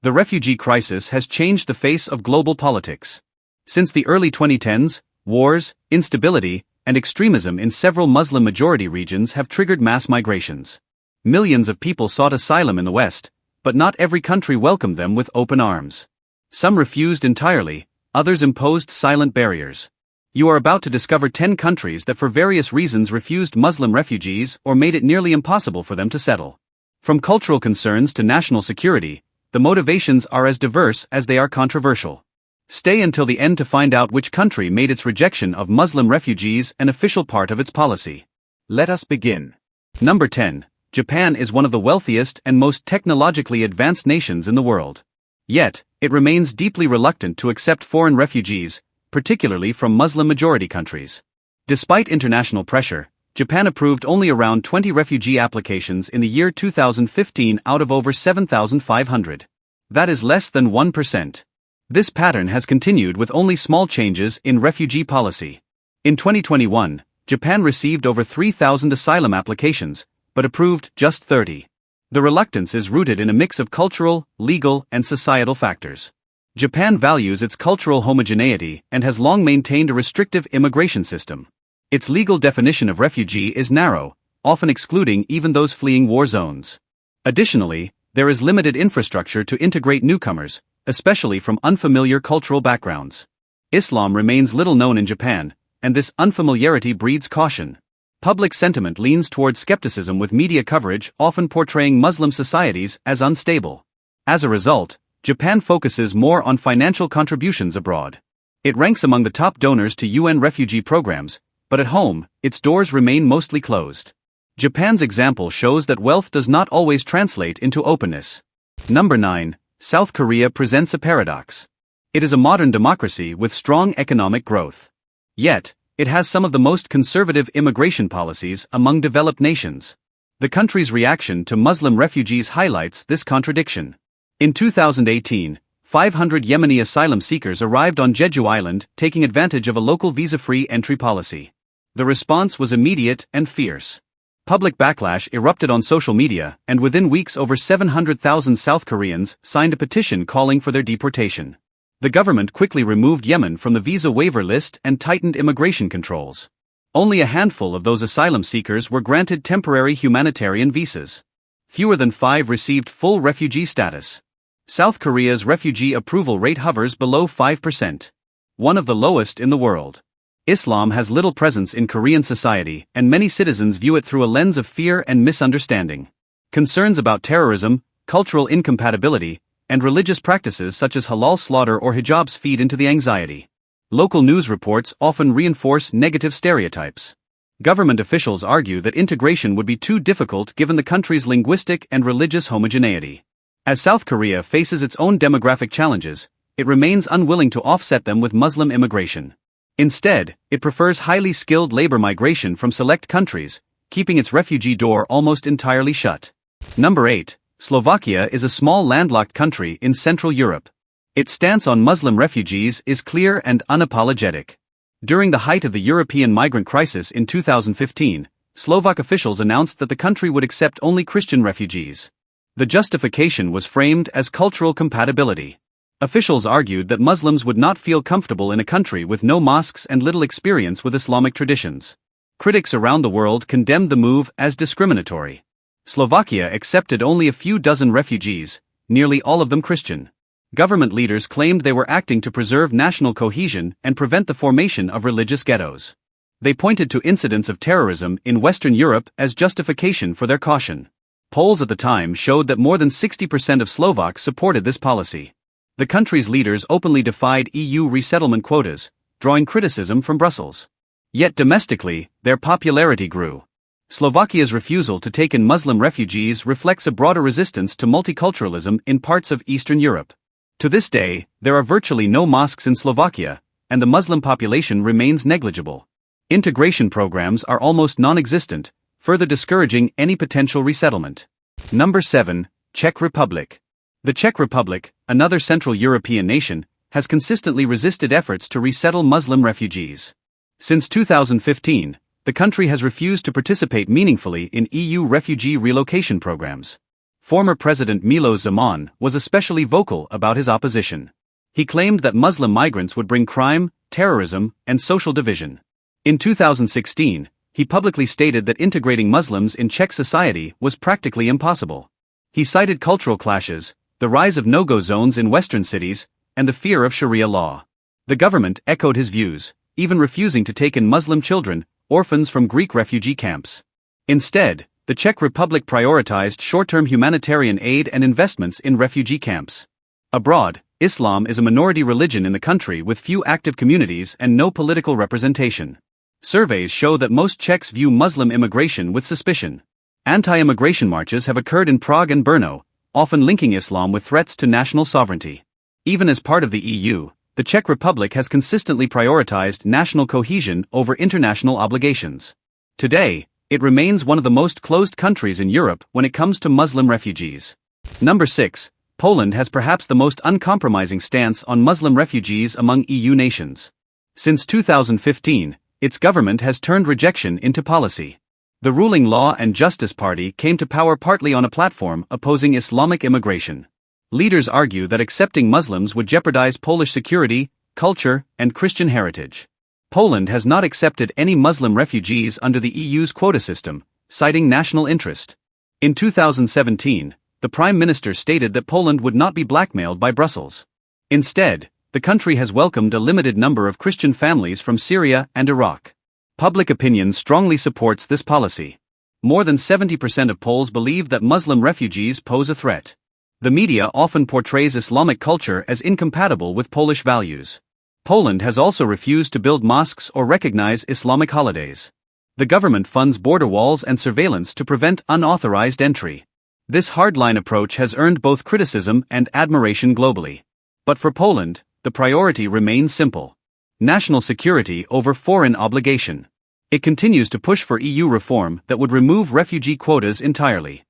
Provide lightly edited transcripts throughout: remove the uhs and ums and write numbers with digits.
The refugee crisis has changed the face of global politics. Since the early 2010s, wars, instability, and extremism in several Muslim-majority regions have triggered mass migrations. Millions of people sought asylum in the West, but not every country welcomed them with open arms. Some refused entirely, others imposed silent barriers. You are about to discover 10 countries that for various reasons refused Muslim refugees or made it nearly impossible for them to settle. From cultural concerns to national security, the motivations are as diverse as they are controversial. Stay until the end to find out which country made its rejection of Muslim refugees an official part of its policy. Let us begin. Number 10. Japan is one of the wealthiest and most technologically advanced nations in the world. Yet, it remains deeply reluctant to accept foreign refugees, particularly from Muslim-majority countries. Despite international pressure, Japan approved only around 20 refugee applications in the year 2015 out of over 7,500. That is less than 1%. This pattern has continued with only small changes in refugee policy. In 2021, Japan received over 3,000 asylum applications, but approved just 30. The reluctance is rooted in a mix of cultural, legal, and societal factors. Japan values its cultural homogeneity and has long maintained a restrictive immigration system. Its legal definition of refugee is narrow, often excluding even those fleeing war zones. Additionally, there is limited infrastructure to integrate newcomers, especially from unfamiliar cultural backgrounds. Islam remains little known in Japan, and this unfamiliarity breeds caution. Public sentiment leans toward skepticism, with media coverage often portraying Muslim societies as unstable. As a result, Japan focuses more on financial contributions abroad. It ranks among the top donors to UN refugee programs, but at home, its doors remain mostly closed. Japan's example shows that wealth does not always translate into openness. Number 9. South Korea presents a paradox. It is a modern democracy with strong economic growth. Yet, it has some of the most conservative immigration policies among developed nations. The country's reaction to Muslim refugees highlights this contradiction. In 2018, 500 Yemeni asylum seekers arrived on Jeju Island, taking advantage of a local visa-free entry policy. The response was immediate and fierce. Public backlash erupted on social media, and within weeks over 700,000 South Koreans signed a petition calling for their deportation. The government quickly removed Yemen from the visa waiver list and tightened immigration controls. Only a handful of those asylum seekers were granted temporary humanitarian visas. Fewer than 5 received full refugee status. South Korea's refugee approval rate hovers below 5%, one of the lowest in the world. Islam has little presence in Korean society, and many citizens view it through a lens of fear and misunderstanding. Concerns about terrorism, cultural incompatibility, and religious practices such as halal slaughter or hijabs feed into the anxiety. Local news reports often reinforce negative stereotypes. Government officials argue that integration would be too difficult given the country's linguistic and religious homogeneity. As South Korea faces its own demographic challenges, it remains unwilling to offset them with Muslim immigration. Instead, it prefers highly skilled labor migration from select countries, keeping its refugee door almost entirely shut. Number 8. Slovakia is a small landlocked country in Central Europe. Its stance on Muslim refugees is clear and unapologetic. During the height of the European migrant crisis in 2015, Slovak officials announced that the country would accept only Christian refugees. The justification was framed as cultural compatibility. Officials argued that Muslims would not feel comfortable in a country with no mosques and little experience with Islamic traditions. Critics around the world condemned the move as discriminatory. Slovakia accepted only a few dozen refugees, nearly all of them Christian. Government leaders claimed they were acting to preserve national cohesion and prevent the formation of religious ghettos. They pointed to incidents of terrorism in Western Europe as justification for their caution. Polls at the time showed that more than 60% of Slovaks supported this policy. The country's leaders openly defied EU resettlement quotas, drawing criticism from Brussels. Yet domestically, their popularity grew. Slovakia's refusal to take in Muslim refugees reflects a broader resistance to multiculturalism in parts of Eastern Europe. To this day, there are virtually no mosques in Slovakia, and the Muslim population remains negligible. Integration programs are almost non-existent, further discouraging any potential resettlement. Number 7. Czech Republic. The Czech Republic, another Central European nation, has consistently resisted efforts to resettle Muslim refugees. Since 2015, the country has refused to participate meaningfully in EU refugee relocation programs. Former President Milo Zeman was especially vocal about his opposition. He claimed that Muslim migrants would bring crime, terrorism, and social division. In 2016, he publicly stated that integrating Muslims in Czech society was practically impossible. He cited cultural clashes, the rise of no-go zones in Western cities, and the fear of Sharia law. The government echoed his views, even refusing to take in Muslim children, orphans from Greek refugee camps. Instead, the Czech Republic prioritized short-term humanitarian aid and investments in refugee camps. Abroad, Islam is a minority religion in the country with few active communities and no political representation. Surveys show that most Czechs view Muslim immigration with suspicion. Anti-immigration marches have occurred in Prague and Brno, often linking Islam with threats to national sovereignty. Even as part of the EU, the Czech Republic has consistently prioritized national cohesion over international obligations. Today, it remains one of the most closed countries in Europe when it comes to Muslim refugees. Number 6. Poland has perhaps the most uncompromising stance on Muslim refugees among EU nations. Since 2015, its government has turned rejection into policy. The ruling Law and Justice Party came to power partly on a platform opposing Islamic immigration. Leaders argue that accepting Muslims would jeopardize Polish security, culture, and Christian heritage. Poland has not accepted any Muslim refugees under the EU's quota system, citing national interest. In 2017, the Prime Minister stated that Poland would not be blackmailed by Brussels. Instead, the country has welcomed a limited number of Christian families from Syria and Iraq. Public opinion strongly supports this policy. More than 70% of Poles believe that Muslim refugees pose a threat. The media often portrays Islamic culture as incompatible with Polish values. Poland has also refused to build mosques or recognize Islamic holidays. The government funds border walls and surveillance to prevent unauthorized entry. This hardline approach has earned both criticism and admiration globally. But for Poland, the priority remains simple: national security over foreign obligation. It continues to push for EU reform that would remove refugee quotas entirely.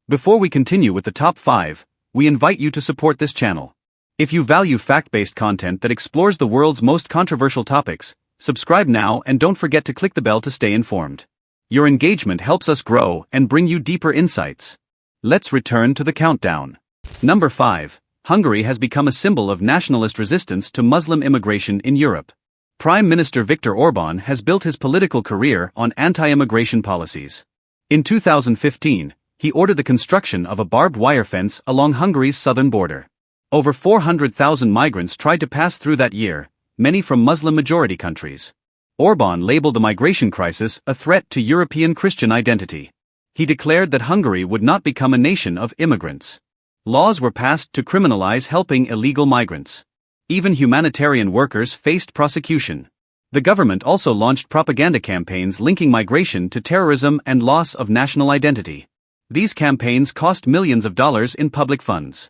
Before we continue with the top 5, we invite you to support this channel. If you value fact-based content that explores the world's most controversial topics, subscribe now and don't forget to click the bell to stay informed. Your engagement helps us grow and bring you deeper insights. Let's return to the countdown. Number 5. Hungary has become a symbol of nationalist resistance to Muslim immigration in Europe. Prime Minister Viktor Orbán has built his political career on anti-immigration policies. In 2015, he ordered the construction of a barbed wire fence along Hungary's southern border. Over 400,000 migrants tried to pass through that year, many from Muslim-majority countries. Orbán labeled the migration crisis a threat to European Christian identity. He declared that Hungary would not become a nation of immigrants. Laws were passed to criminalize helping illegal migrants. Even humanitarian workers faced prosecution. The government also launched propaganda campaigns linking migration to terrorism and loss of national identity. These campaigns cost millions of dollars in public funds.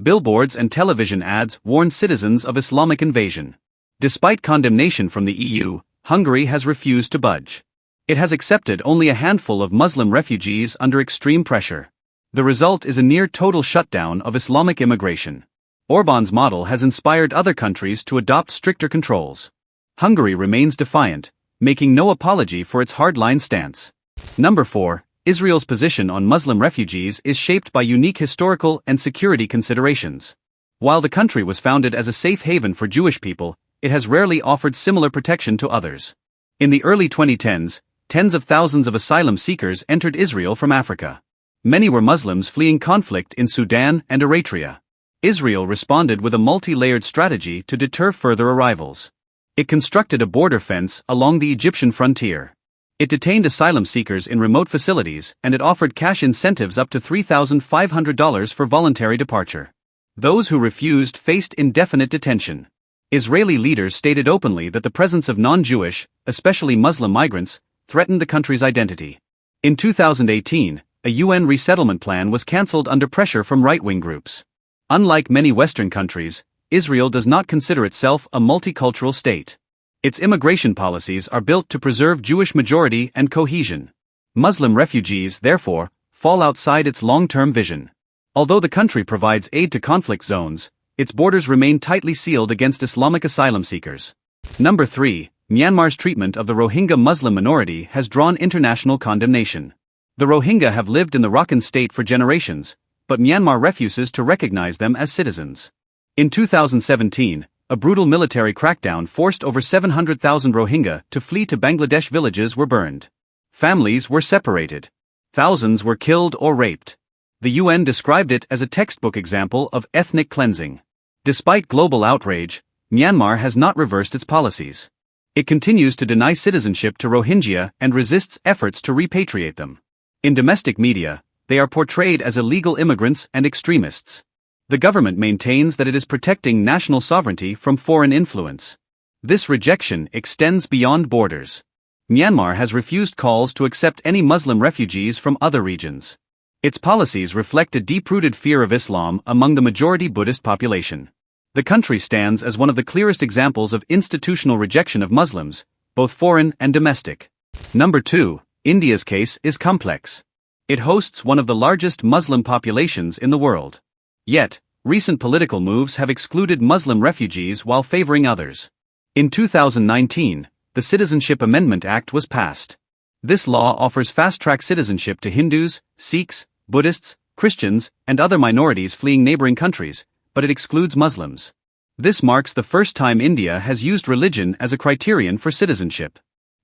Billboards and television ads warned citizens of Islamic invasion. Despite condemnation from the EU, Hungary has refused to budge. It has accepted only a handful of Muslim refugees under extreme pressure. The result is a near-total shutdown of Islamic immigration. Orbán's model has inspired other countries to adopt stricter controls. Hungary remains defiant, making no apology for its hardline stance. Number 4. Israel's position on Muslim refugees is shaped by unique historical and security considerations. While the country was founded as a safe haven for Jewish people, it has rarely offered similar protection to others. In the early 2010s, tens of thousands of asylum seekers entered Israel from Africa. Many were Muslims fleeing conflict in Sudan and Eritrea. Israel responded with a multi-layered strategy to deter further arrivals. It constructed a border fence along the Egyptian frontier. It detained asylum seekers in remote facilities, and it offered cash incentives up to $3,500 for voluntary departure. Those who refused faced indefinite detention. Israeli leaders stated openly that the presence of non-Jewish, especially Muslim migrants, threatened the country's identity. In 2018, a UN resettlement plan was cancelled under pressure from right-wing groups. Unlike many Western countries, Israel does not consider itself a multicultural state. Its immigration policies are built to preserve Jewish majority and cohesion. Muslim refugees, therefore, fall outside its long-term vision. Although the country provides aid to conflict zones, its borders remain tightly sealed against Islamic asylum seekers. Number 3. Myanmar's treatment of the Rohingya Muslim minority has drawn international condemnation. The Rohingya have lived in the Rakhine state for generations, but Myanmar refuses to recognize them as citizens. In 2017, a brutal military crackdown forced over 700,000 Rohingya to flee to Bangladesh. Villages were burned. Families were separated. Thousands were killed or raped. The UN described it as a textbook example of ethnic cleansing. Despite global outrage, Myanmar has not reversed its policies. It continues to deny citizenship to Rohingya and resists efforts to repatriate them. In domestic media, they are portrayed as illegal immigrants and extremists. The government maintains that it is protecting national sovereignty from foreign influence. This rejection extends beyond borders. Myanmar has refused calls to accept any Muslim refugees from other regions. Its policies reflect a deep-rooted fear of Islam among the majority Buddhist population. The country stands as one of the clearest examples of institutional rejection of Muslims, both foreign and domestic. Number 2, India's case is complex. It hosts one of the largest Muslim populations in the world. Yet, recent political moves have excluded Muslim refugees while favoring others. In 2019, the Citizenship Amendment Act was passed. This law offers fast-track citizenship to Hindus, Sikhs, Buddhists, Christians, and other minorities fleeing neighboring countries, but it excludes Muslims. This marks the first time India has used religion as a criterion for citizenship.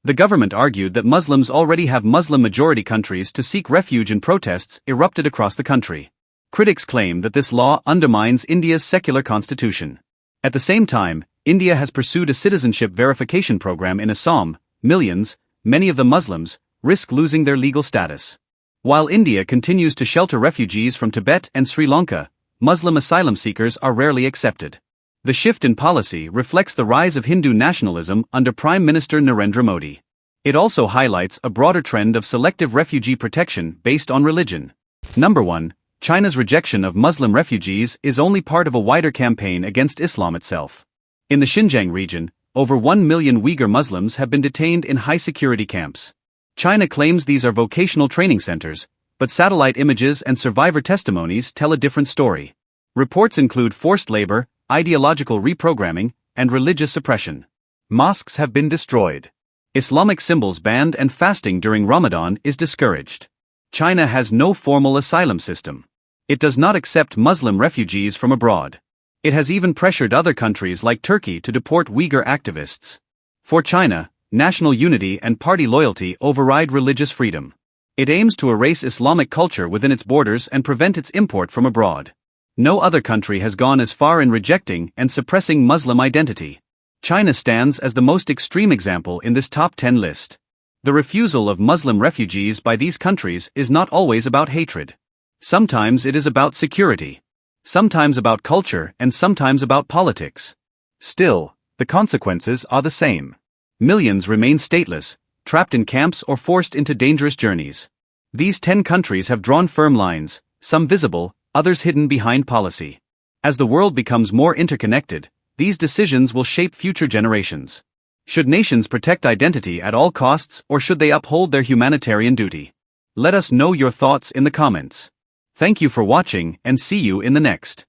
The government argued that Muslims already have Muslim-majority countries to seek refuge, and protests erupted across the country. Critics claim that this law undermines India's secular constitution. At the same time, India has pursued a citizenship verification program in Assam. Millions, many of them Muslims, risk losing their legal status. While India continues to shelter refugees from Tibet and Sri Lanka, Muslim asylum seekers are rarely accepted. The shift in policy reflects the rise of Hindu nationalism under Prime Minister Narendra Modi. It also highlights a broader trend of selective refugee protection based on religion. Number 1. China's rejection of Muslim refugees is only part of a wider campaign against Islam itself. In the Xinjiang region, over 1 million Uyghur Muslims have been detained in high-security camps. China claims these are vocational training centers, but satellite images and survivor testimonies tell a different story. Reports include forced labor, ideological reprogramming, and religious suppression. Mosques have been destroyed. Islamic symbols banned, and fasting during Ramadan is discouraged. China has no formal asylum system. It does not accept Muslim refugees from abroad. It has even pressured other countries like Turkey to deport Uyghur activists. For China, national unity and party loyalty override religious freedom. It aims to erase Islamic culture within its borders and prevent its import from abroad. No other country has gone as far in rejecting and suppressing Muslim identity. China stands as the most extreme example in this top 10 list. The refusal of Muslim refugees by these countries is not always about hatred. Sometimes it is about security. Sometimes about culture, and sometimes about politics. Still, the consequences are the same. Millions remain stateless, trapped in camps or forced into dangerous journeys. These 10 countries have drawn firm lines, some visible, others hidden behind policy. As the world becomes more interconnected, these decisions will shape future generations. Should nations protect identity at all costs, or should they uphold their humanitarian duty? Let us know your thoughts in the comments. Thank you for watching, and see you in the next.